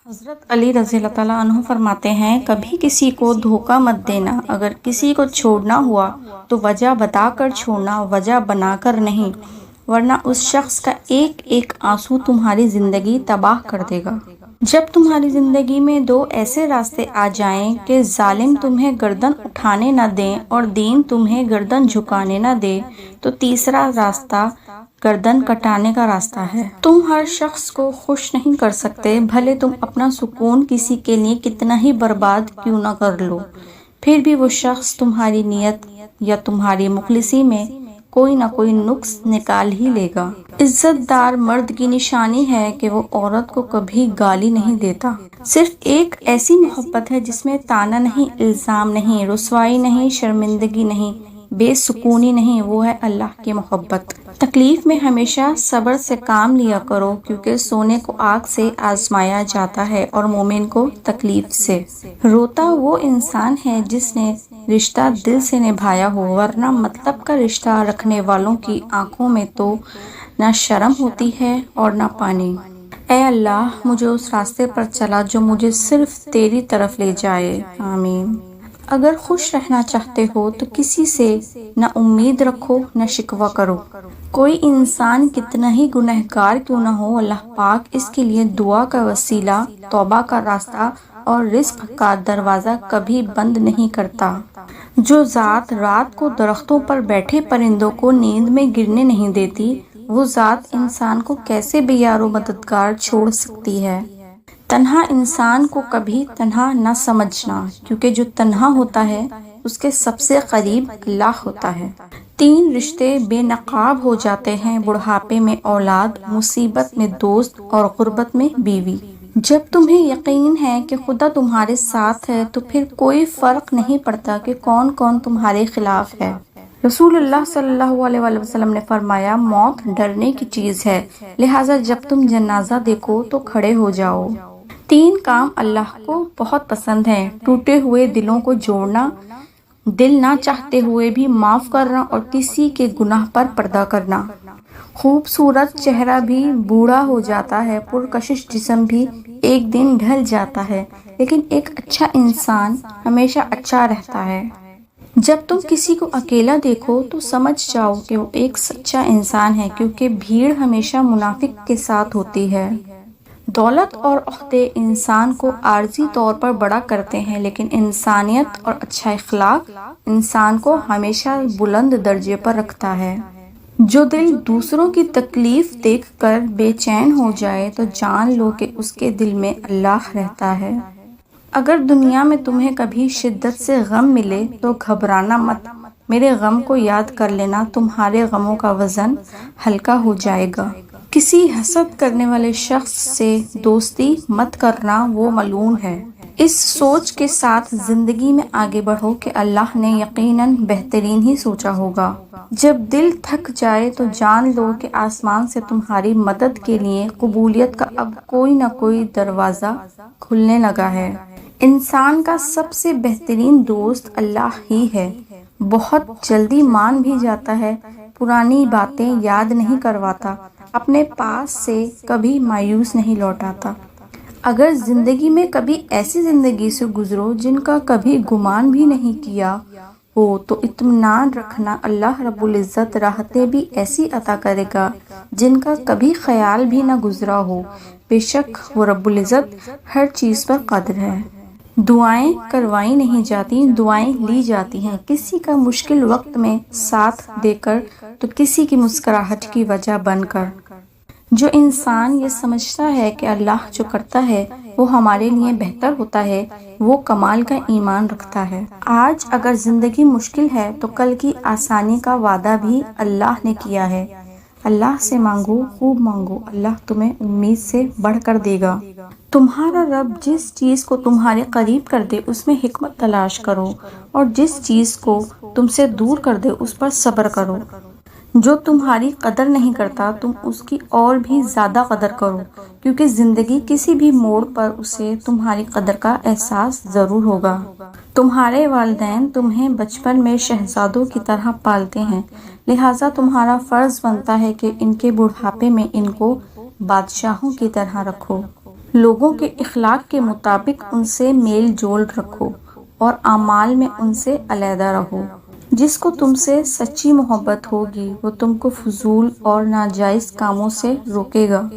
حضرت علی رضی اللہ تعالیٰ عنہ فرماتے ہیں، کبھی کسی کو دھوکہ مت دینا، اگر کسی کو چھوڑنا ہوا تو وجہ بتا کر چھوڑنا، وجہ بنا کر نہیں، ورنہ اس شخص کا ایک ایک آنسو تمہاری زندگی تباہ کر دے گا۔ جب تمہاری زندگی میں دو ایسے راستے آ جائیں کہ ظالم تمہیں گردن اٹھانے نہ دیں اور دین تمہیں گردن جھکانے نہ دے، تو تیسرا راستہ گردن کٹانے کا راستہ ہے۔ تم ہر شخص کو خوش نہیں کر سکتے، بھلے تم اپنا سکون کسی کے لیے کتنا ہی برباد کیوں نہ کر لو، پھر بھی وہ شخص تمہاری نیت یا تمہاری مخلصی میں کوئی نہ کوئی نقص نکال ہی لے گا۔ عزت دار مرد کی نشانی ہے کہ وہ عورت کو کبھی گالی نہیں دیتا۔ صرف ایک ایسی محبت ہے جس میں طعنہ نہیں، الزام نہیں، رسوائی نہیں، شرمندگی نہیں، بے سکونی نہیں، وہ ہے اللہ کی محبت۔ تکلیف میں ہمیشہ صبر سے کام لیا کرو، کیونکہ سونے کو آگ سے آزمایا جاتا ہے اور مومن کو تکلیف سے۔ روتا وہ انسان ہے جس نے رشتہ دل سے نبھایا ہو، ورنہ مطلب کا رشتہ رکھنے والوں کی آنکھوں میں تو نہ شرم ہوتی ہے اور نہ پانی۔ اے اللہ، مجھے اس راستے پر چلا جو مجھے صرف تیری طرف لے جائے، آمین۔ اگر خوش رہنا چاہتے ہو تو کسی سے نہ امید رکھو نہ شکوہ کرو۔ کوئی انسان کتنا ہی گنہگار کیوں نہ ہو، اللہ پاک اس کے لیے دعا کا وسیلہ، توبہ کا راستہ اور رزق کا دروازہ کبھی بند نہیں کرتا۔ جو ذات رات کو درختوں پر بیٹھے پرندوں کو نیند میں گرنے نہیں دیتی، وہ ذات انسان کو کیسے بے یار و مددگار چھوڑ سکتی ہے۔ تنہا انسان کو کبھی تنہا نہ سمجھنا، کیونکہ جو تنہا ہوتا ہے اس کے سب سے قریب اللہ ہوتا ہے۔ تین رشتے بے نقاب ہو جاتے ہیں، بڑھاپے میں اولاد، مصیبت میں دوست اور غربت میں بیوی۔ جب تمہیں یقین ہے کہ خدا تمہارے ساتھ ہے تو پھر کوئی فرق نہیں پڑتا کہ کون کون تمہارے خلاف ہے۔ رسول اللہ صلی اللہ علیہ وآلہ وسلم نے فرمایا، موت ڈرنے کی چیز ہے، لہٰذا جب تم جنازہ دیکھو تو کھڑے ہو جاؤ۔ تین کام اللہ کو بہت پسند ہیں: ٹوٹے ہوئے دلوں کو جوڑنا، دل نہ چاہتے ہوئے بھی معاف کرنا اور کسی کے گناہ پر پردہ کرنا۔ خوبصورت چہرہ بھی بوڑھا ہو جاتا ہے، پرکشش جسم بھی ایک دن ڈھل جاتا ہے، لیکن ایک اچھا انسان ہمیشہ اچھا رہتا ہے۔ جب تم کسی کو اکیلا دیکھو تو سمجھ جاؤ کہ وہ ایک سچا انسان ہے، کیونکہ بھیڑ ہمیشہ منافق کے ساتھ ہوتی ہے۔ دولت اور عہدے انسان کو عارضی طور پر بڑا کرتے ہیں، لیکن انسانیت اور اچھا اخلاق انسان کو ہمیشہ بلند درجے پر رکھتا ہے۔ جو دل دوسروں کی تکلیف دیکھ کر بے چین ہو جائے تو جان لو کہ اس کے دل میں اللہ رہتا ہے۔ اگر دنیا میں تمہیں کبھی شدت سے غم ملے تو گھبرانا مت، میرے غم کو یاد کر لینا، تمہارے غموں کا وزن ہلکا ہو جائے گا۔ کسی حسد کرنے والے شخص سے دوستی مت کرنا، وہ ملعون ہے۔ اس سوچ کے ساتھ زندگی میں آگے بڑھو کہ اللہ نے یقیناً بہترین ہی سوچا ہوگا۔ جب دل تھک جائے تو جان لو کہ آسمان سے تمہاری مدد کے لیے قبولیت کا اب کوئی نہ کوئی دروازہ کھلنے لگا ہے۔ انسان کا سب سے بہترین دوست اللہ ہی ہے، بہت جلدی مان بھی جاتا ہے، پرانی باتیں یاد نہیں کرواتا، اپنے پاس سے کبھی مایوس نہیں لوٹاتا۔ اگر زندگی میں کبھی ایسی زندگی سے گزرو جن کا کبھی گمان بھی نہیں کیا ہو تو اطمینان رکھنا، اللہ رب العزت راحتیں بھی ایسی عطا کرے گا جن کا کبھی خیال بھی نہ گزرا ہو، بے شک وہ رب العزت ہر چیز پر قادر ہے۔ دعائیں کروائی نہیں جاتی، دعائیں لی جاتی ہیں، کسی کا مشکل وقت میں ساتھ دے کر تو کسی کی مسکراہٹ کی وجہ بن کر۔ جو انسان یہ سمجھتا ہے کہ اللہ جو کرتا ہے وہ ہمارے لیے بہتر ہوتا ہے، وہ کمال کا ایمان رکھتا ہے۔ آج اگر زندگی مشکل ہے تو کل کی آسانی کا وعدہ بھی اللہ نے کیا ہے۔ اللہ سے مانگو، خوب مانگو، اللہ تمہیں امید سے بڑھ کر دے گا۔ تمہارا رب جس چیز کو تمہارے قریب کر دے اس میں حکمت تلاش کرو، اور جس چیز کو تم سے دور کر دے اس پر صبر کرو۔ جو تمہاری قدر نہیں کرتا تم اس کی اور بھی زیادہ قدر کرو، کیونکہ زندگی کسی بھی موڑ پر اسے تمہاری قدر کا احساس ضرور ہوگا۔ تمہارے والدین تمہیں بچپن میں شہزادوں کی طرح پالتے ہیں، لہٰذا تمہارا فرض بنتا ہے کہ ان کے بڑھاپے میں ان کو بادشاہوں کی طرح رکھو۔ لوگوں کے اخلاق کے مطابق ان سے میل جول رکھو اور اعمال میں ان سے علیحدہ رہو۔ جس کو تم سے سچی محبت ہوگی وہ تم کو فضول اور ناجائز کاموں سے روکے گا۔